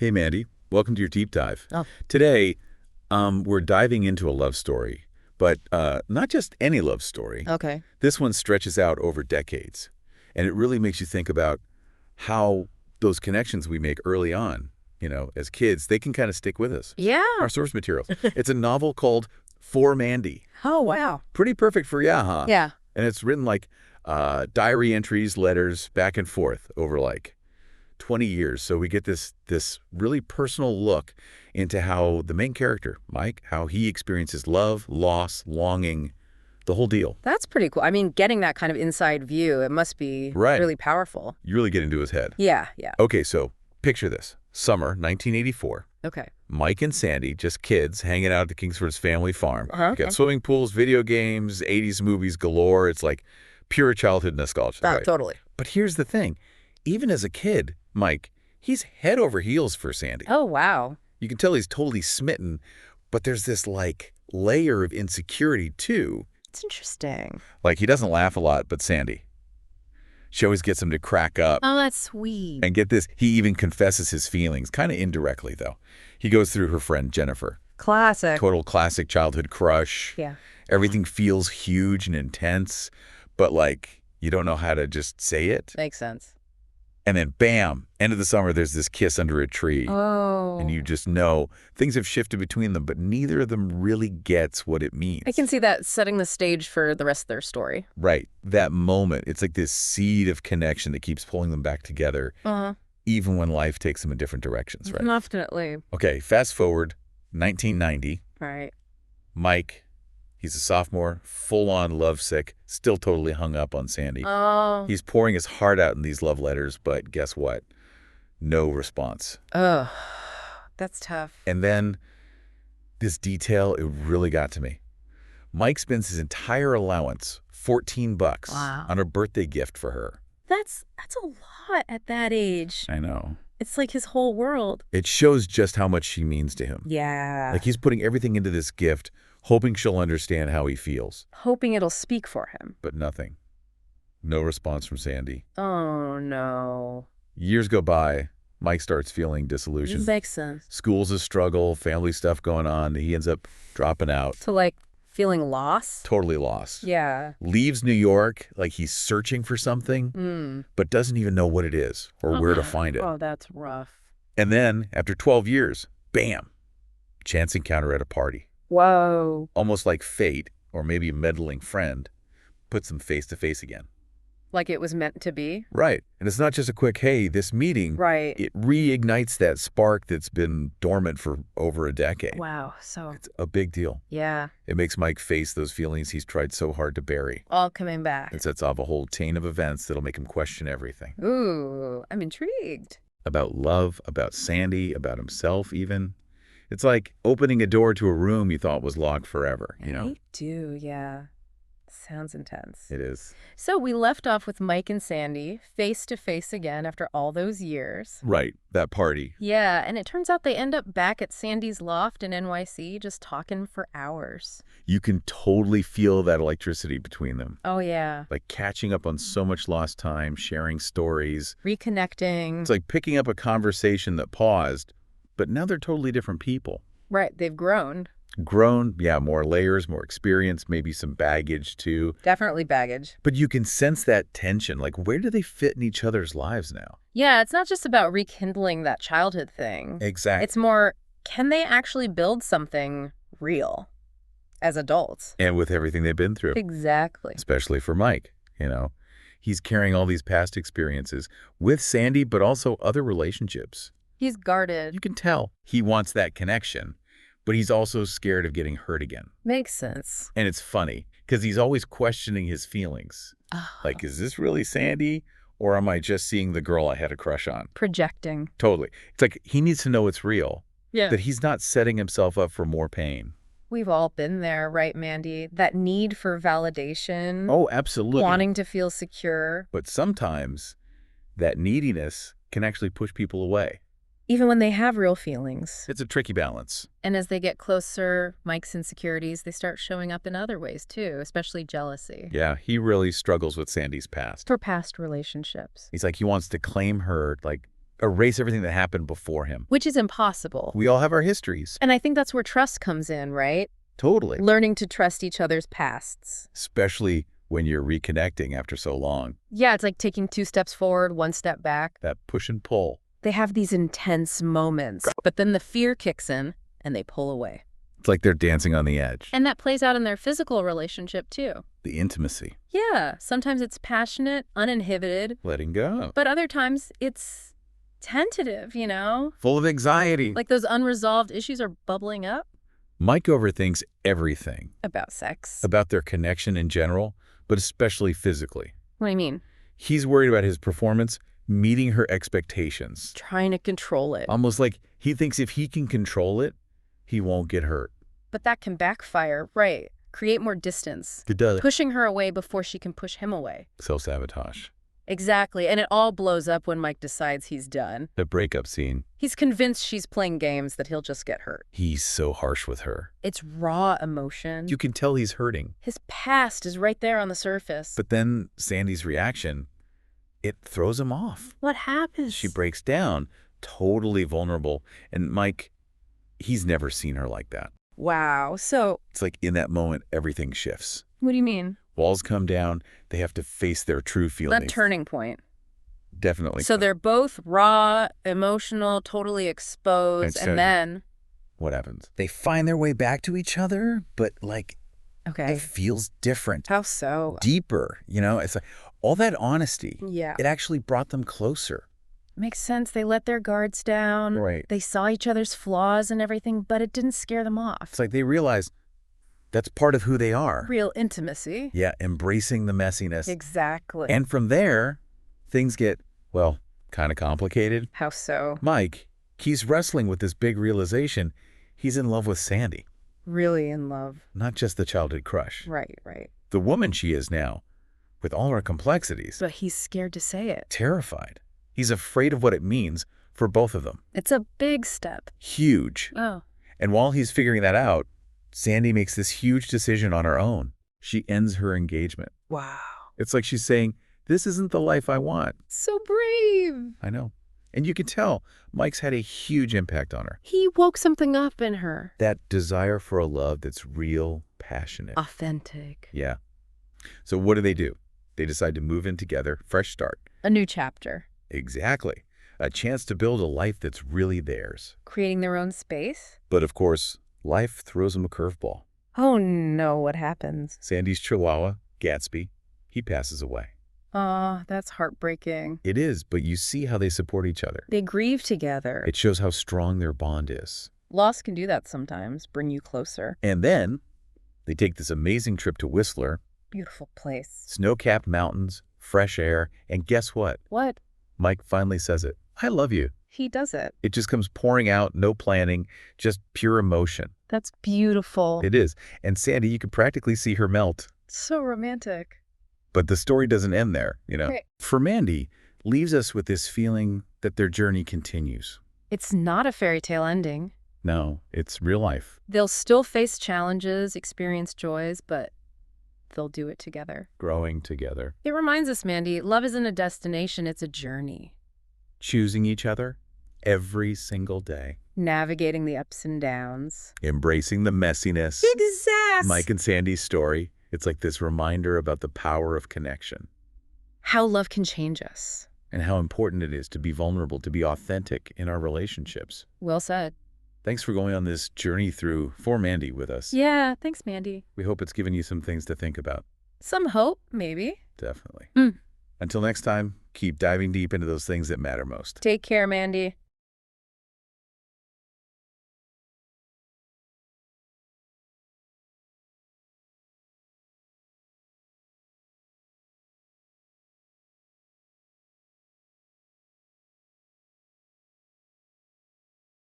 Hey, Mandy. Welcome to your deep dive. Oh, Today, we're diving into a love story, but not just any love story. okay. This one stretches out over decades, and it really makes you think about how those connections we make early on, as kids, they can kind of stick with us. Yeah. Our source materials. It's a novel called For Mandy. Oh, wow. Pretty perfect for huh? Yeah. And it's written like diary entries, letters, back and forth over like 20 years. So we get this really personal look into how the main character, Mike, how he experiences love, loss, longing, the whole deal. That's pretty cool. I mean, getting that kind of inside view, it must be Right. really powerful. You really get into his head. Yeah, yeah. Okay, so picture this. Summer 1984. Okay. Mike and Sandy, just kids, hanging out at the Kingsford's family farm. You got Okay. swimming pools, video games, 80s movies galore. It's like pure childhood nostalgia, Oh, right? totally. But here's the thing. Even as a kid, Mike, he's head over heels for Sandy. Oh, wow. You can tell he's totally smitten, but there's this, like, layer of insecurity, too. It's interesting. Like, he doesn't laugh a lot, but Sandy, she always gets him to crack up. Oh, that's sweet. And get this, he even confesses his feelings, kind of indirectly, though. He goes through her friend, Jennifer. Classic. Total classic childhood crush. Yeah. Everything feels huge and intense, but, like, you don't know how to just say it. Makes sense. And then, bam, end of the summer, there's this kiss under a tree. Oh. And you just know things have shifted between them, but neither of them really gets what it means. I can see that setting the stage for the rest of their story. Right. That moment, it's like this seed of connection that keeps pulling them back together, Uh-huh. even when life takes them in different directions, right? Definitely. Okay, fast forward, 1990. Right. Mike, he's a sophomore, full-on lovesick, still totally hung up on Sandy. Oh. He's pouring his heart out in these love letters, but guess what? No response. Oh. That's tough. And then this detail, it really got to me. Mike spends his entire allowance, $14, Wow. on a birthday gift for her. That's a lot at that age. I know. It's like his whole world. It shows just how much she means to him. Yeah. Like he's putting everything into this gift, hoping she'll understand how he feels. Hoping it'll speak for him. But nothing. No response from Sandy. Oh, no. Years go by. Mike starts feeling disillusioned. Makes sense. School's a struggle, family stuff going on. He ends up dropping out. So, like, feeling lost? Totally lost. Yeah. Leaves New York like he's searching for something, but doesn't even know what it is or where to find it. Oh, that's rough. And then, after 12 years, bam, chance encounter at a party. Whoa. Almost like fate, or maybe a meddling friend, puts them face to face again. Like it was meant to be? Right. And it's not just a quick, hey, this meeting, Right. it reignites that spark that's been dormant for over a decade. Wow. So, It's a big deal. yeah. It makes Mike face those feelings he's tried so hard to bury. All coming back. It sets off a whole chain of events that'll make him question everything. Ooh, I'm intrigued. About love, about Sandy, about himself even. It's like opening a door to a room you thought was locked forever, I do, yeah. Sounds intense. It is. So we left off with Mike and Sandy, face to face again after all those years. Right, that party. Yeah, and it turns out they end up back at Sandy's loft in NYC just talking for hours. You can totally feel that electricity between them. Oh, yeah. Like catching up on so much lost time, sharing stories. Reconnecting. It's like picking up a conversation that paused, but now they're totally different people. Right, they've grown. Grown, yeah, more layers, more experience, maybe some baggage too. Definitely baggage. But you can sense that tension. Like, where do they fit in each other's lives now? Yeah, it's not just about rekindling that childhood thing. Exactly. It's more, can they actually build something real as adults? And with everything they've been through. Exactly. Especially for Mike, He's carrying all these past experiences with Sandy, but also other relationships. He's guarded. You can tell he wants that connection, but he's also scared of getting hurt again. Makes sense. And it's funny because he's always questioning his feelings. Oh. Like, is this really Sandy or am I just seeing the girl I had a crush on? Projecting. Totally. It's like he needs to know it's real, Yeah. that he's not setting himself up for more pain. We've all been there, right, Mandy? That need for validation. Oh, absolutely. Wanting to feel secure. But sometimes that neediness can actually push people away. Even when they have real feelings. It's a tricky balance. And as they get closer, Mike's insecurities, they start showing up in other ways too, especially jealousy. Yeah, he really struggles with Sandy's past. For past relationships. He's like, he wants to claim her, like, erase everything that happened before him. Which is impossible. We all have our histories. And I think that's where trust comes in, right? Totally. Learning to trust each other's pasts. Especially when you're reconnecting after so long. Yeah, it's like taking 2 steps forward, 1 step back. That push and pull. They have these intense moments, but then the fear kicks in and they pull away. It's like they're dancing on the edge. And that plays out in their physical relationship too. The intimacy. Yeah, sometimes it's passionate, uninhibited, Letting go. but other times it's tentative, you know? Full of anxiety. Like those unresolved issues are bubbling up. Mike overthinks everything. About sex. About their connection in general, but especially physically. What do you mean? He's worried about his performance meeting her expectations. Trying to control it. Almost like he thinks if he can control it, he won't get hurt. But that can backfire, right? Create more distance. It does. Pushing her away before she can push him away. Self-sabotage. Exactly, and it all blows up when Mike decides he's done. The breakup scene. He's convinced she's playing games that he'll just get hurt. He's so harsh with her. It's raw emotion. You can tell he's hurting. His past is right there on the surface. But then Sandy's reaction, it throws him off. What happens? She breaks down, totally vulnerable. And Mike, he's never seen her like that. Wow, so... It's like in that moment, everything shifts. What do you mean? Walls come down. They have to face their true feelings. That turning point. Definitely. So they're both raw, emotional, totally exposed, and then... What happens? They find their way back to each other, but like... Okay. It feels different. How so? Deeper, you know? It's like all that honesty. Yeah. It actually brought them closer. Makes sense. They let their guards down. Right. They saw each other's flaws and everything, but it didn't scare them off. It's like they realized that's part of who they are. Real intimacy. Yeah, embracing the messiness. Exactly. And from there, things get, well, kind of complicated. How so? Mike, he's wrestling with this big realization. He's in love with Sandy. Really in love. Not just the childhood crush. Right, right. The woman she is now, with all her complexities. But he's scared to say it. Terrified. He's afraid of what it means for both of them. It's a big step. Huge. Oh. And while he's figuring that out, Sandy makes this huge decision on her own. She ends her engagement. Wow. It's like she's saying, this isn't the life I want. So brave. I know. And you can tell Mike's had a huge impact on her. He woke something up in her. That desire for a love that's real, passionate. Authentic. Yeah. So what do? They decide to move in together, fresh start. A new chapter. Exactly. A chance to build a life that's really theirs. Creating their own space. But of course, life throws them a curveball. Oh no, what happens? Sandy's chihuahua, Gatsby, he passes away. Aw, that's heartbreaking. It is, but you see how they support each other. They grieve together. It shows how strong their bond is. Loss can do that sometimes, bring you closer. And then they take this amazing trip to Whistler. Beautiful place. Snow-capped mountains, fresh air, and guess what? What? Mike finally says it. I love you. He does it. It just comes pouring out, no planning, just pure emotion. That's beautiful. It is. And Sandy, you could practically see her melt. So romantic. But the story doesn't end there, you know. Right. For Mandy, leaves us with this feeling that their journey continues. It's not a fairy tale ending. No, it's real life. They'll still face challenges, experience joys, but they'll do it together. Growing together. It reminds us, Mandy, love isn't a destination, it's a journey. Choosing each other every single day. Navigating the ups and downs. Embracing the messiness. Exactly. Mike and Sandy's story. It's like this reminder about the power of connection. How love can change us. And how important it is to be vulnerable, to be authentic in our relationships. Well said. Thanks for going on this journey through For Mandy with us. Yeah, thanks, Mandy. We hope it's given you some things to think about. Some hope, maybe. Definitely. Mm. Until next time, keep diving deep into those things that matter most. Take care, Mandy.